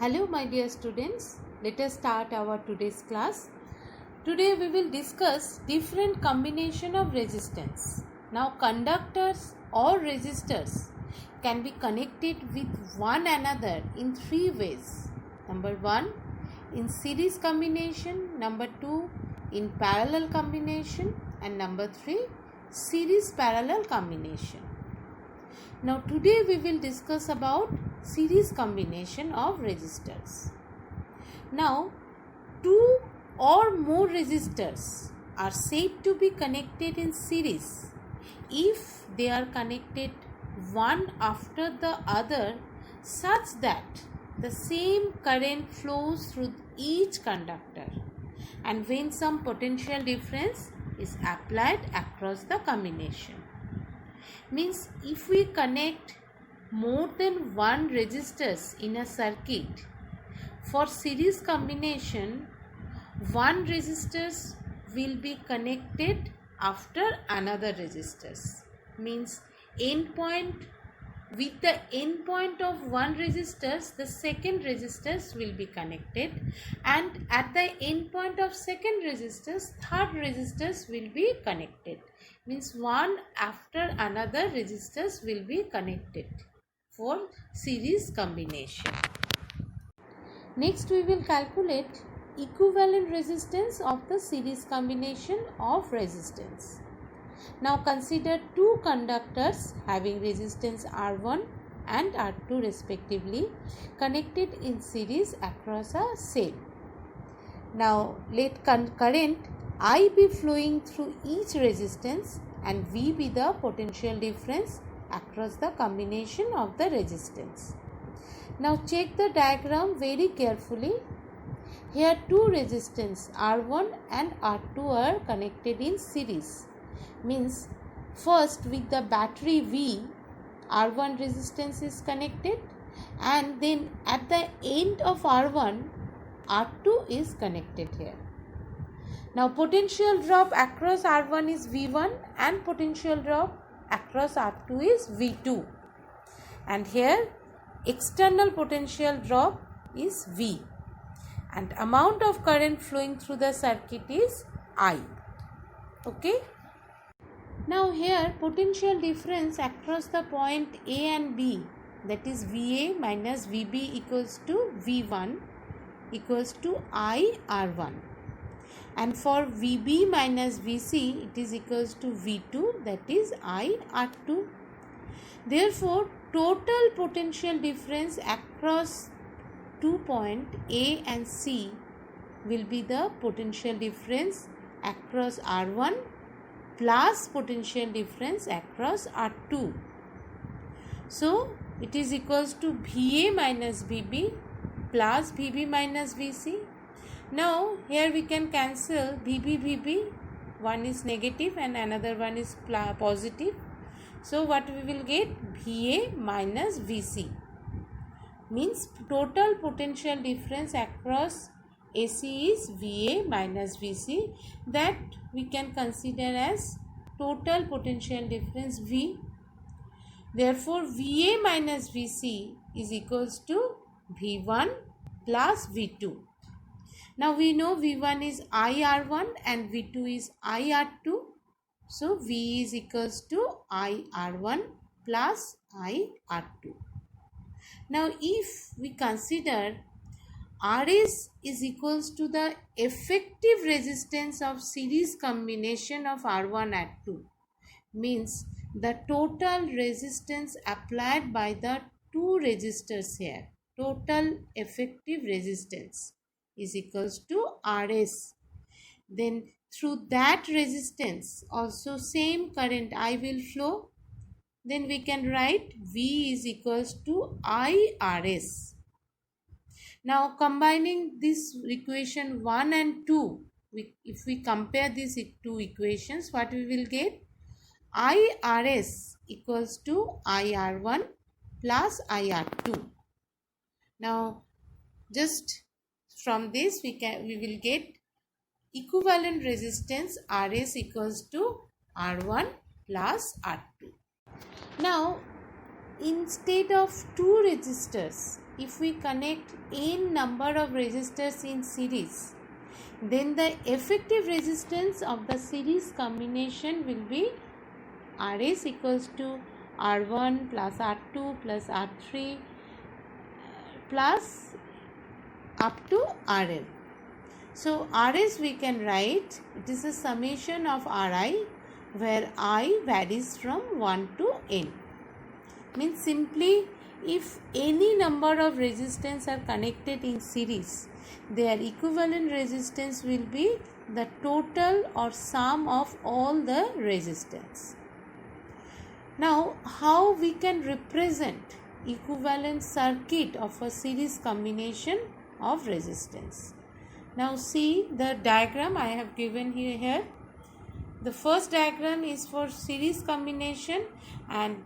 Hello my dear students, let us start our today's class. Today we will discuss different combination of resistance. Now conductors or resistors can be connected with one another in three ways. Number 1, in series combination. Number 2, in parallel combination. And number 3, series parallel combination. Now today we will discuss about series combination of resistors. Now two or more resistors are said to be connected in series if they are connected one after the other such that the same current flows through each conductor and when some potential difference is applied across the combination. Means if we connect more than one resistors in a circuit, for series combination, one resistors will be connected after another resistors. Means with the end point of one resistors, the second resistors will be connected, and at the end point of second resistors, third resistors will be connected. Means one after another resistors will be connected for series combination. Next we will calculate equivalent resistance of the series combination of resistance. Now consider two conductors having resistance R1 and R2 respectively connected in series across a cell. Now let current I be flowing through each resistance and V be the potential difference across the combination of the resistance. Now check the diagram very carefully. Here two resistance R1 and R2 are connected in series. Means first with the battery V, R1 resistance is connected, and then at the end of R1, R2 is connected here. Now potential drop across R1 is V1 and potential drop across R2 is V2, and here external potential drop is V, and amount of current flowing through the circuit is I. Okay. Now here potential difference across the point A and B, that is VA minus VB equals to V1 equals to I R1, and for VB minus VC it is equals to V2, that is I R2. Therefore total potential difference across 2 points A and C will be the potential difference across R1 plus potential difference across R2. So it is equals to VA minus VB plus VB minus VC. Now here we can cancel VB, one is negative and another one is positive. So what we will get? VA minus VC. Means total potential difference across AC is VA minus VC, that we can consider as total potential difference V. Therefore VA minus VC is equals to V1 plus V2. Now we know V1 is IR1 and V2 is IR2. So V is equals to IR1 plus IR2. Now if we consider RS is equals to the effective resistance of series combination of R1 and 2, means the total resistance applied by the two resistors here, total effective resistance is equals to RS. Then through that resistance also same current I will flow. Then we can write V is equals to IRS. Now combining this equation 1 and 2, if we compare these two equations, what we will get? IRS equals to IR1 plus IR2. Now just from this we will get equivalent resistance RS equals to R1 plus R2. Now instead of two resistors, if we connect n number of resistors in series, then the effective resistance of the series combination will be Rs equals to R1 plus R2 plus R3 plus up to RL. So Rs we can write, it is a summation of Ri where I varies from 1 to n. Means simply if any number of resistance are connected in series, their equivalent resistance will be the total or sum of all the resistance. Now, how we can represent equivalent circuit of a series combination of resistance? Now see the diagram I have given here. The first diagram is for series combination, and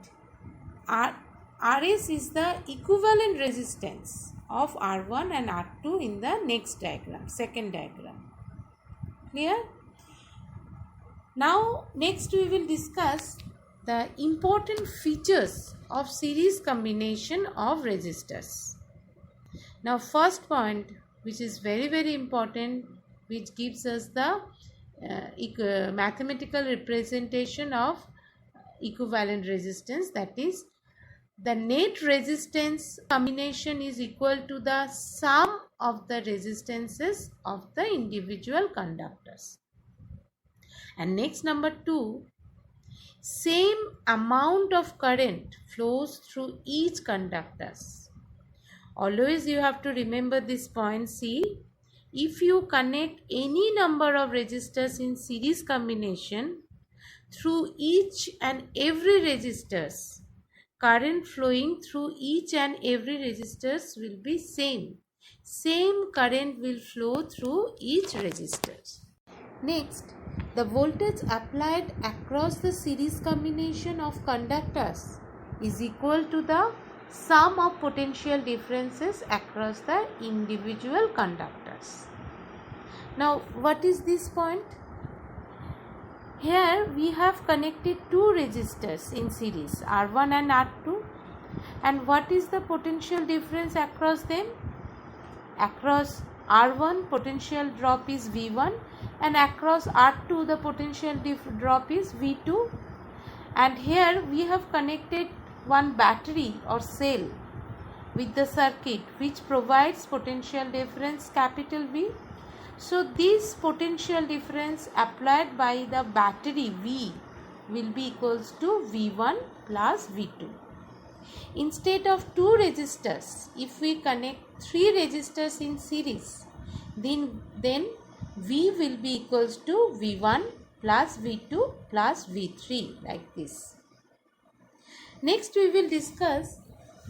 Rs is the equivalent resistance of R1 and R2 in the next diagram, second diagram. Clear? Now next we will discuss the important features of series combination of resistors. Now first point, which is very important, which gives us the mathematical representation of equivalent resistance, that is the net resistance combination is equal to the sum of the resistances of the individual conductors. And next, number 2, same amount of current flows through each conductors. Always you have to remember this point. See, if you connect any number of resistors in series combination, through each and every resistors, current flowing through each and every resistors will be same. Same current will flow through each resistors. Next, the voltage applied across the series combination of conductors is equal to the sum of potential differences across the individual conductors. Now, what is this point? Here we have connected two resistors in series, R1 and R2, and what is the potential difference across them? Across R1 potential drop is V1, and across R2 the potential drop is V2. And here we have connected one battery or cell with the circuit which provides potential difference capital V. So this potential difference applied by the battery V will be equals to V1 plus V2. Instead of two resistors, if we connect three resistors in series, then V will be equals to V1 plus V2 plus V3, like this. Next we will discuss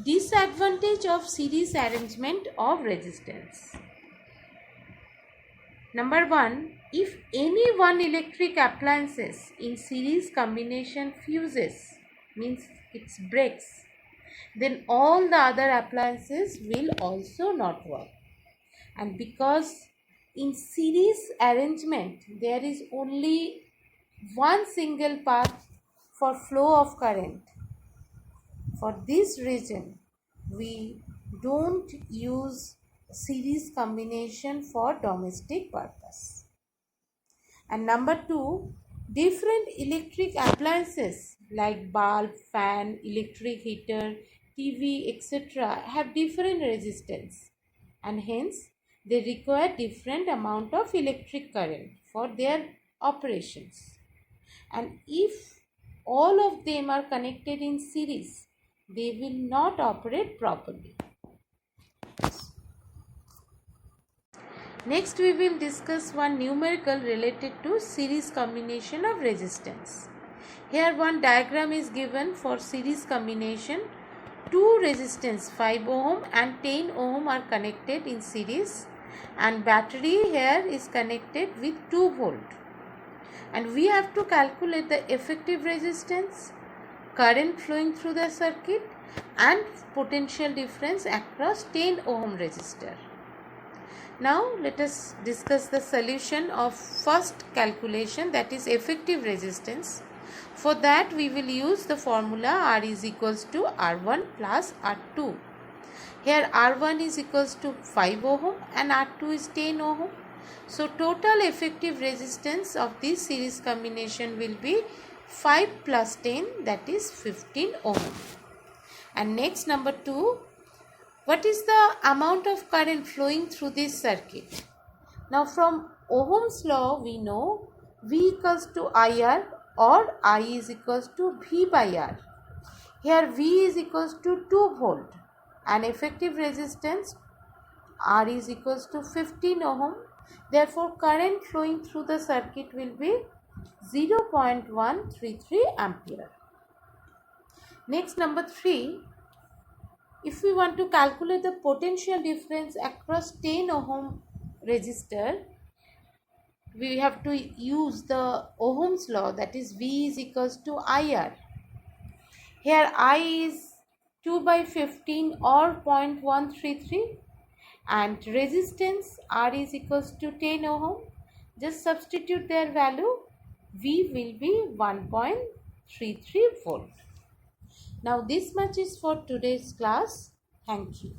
disadvantage of series arrangement of resistance. Number 1, if any one electric appliances in series combination fuses, means it breaks, then all the other appliances will also not work. And because in series arrangement there is only one single path for flow of current, for this reason we don't use series combination for domestic purpose. And number 2, different electric appliances like bulb, fan, electric heater, TV, etc. have different resistance, and hence they require different amount of electric current for their operations. And if all of them are connected in series, they will not operate properly. Next we will discuss one numerical related to series combination of resistance. Here one diagram is given for series combination. Two resistance 5 ohm and 10 ohm are connected in series, and battery here is connected with 2 volt. And we have to calculate the effective resistance, current flowing through the circuit, and potential difference across 10 ohm resistor. Now let us discuss the solution of first calculation, that is effective resistance. For that we will use the formula R is equals to R1 plus R2. Here R1 is equals to 5 ohm and R2 is 10 ohm. So total effective resistance of this series combination will be 5 plus 10, that is 15 ohm. And next, number 2, what is the amount of current flowing through this circuit? Now from Ohm's law we know V equals to IR or I is equals to V by R. Here V is equals to 2 volt and effective resistance R is equals to 15 ohm. Therefore current flowing through the circuit will be 0.133 ampere. Next, number 3, if we want to calculate the potential difference across 10 ohm resistor, we have to use the Ohm's law, that is V is equals to IR. Here I is 2 by 15 or 0.133 and resistance R is equals to 10 ohm. Just substitute their value. V will be 1.33 volt. Now this much is for today's class. Thank you.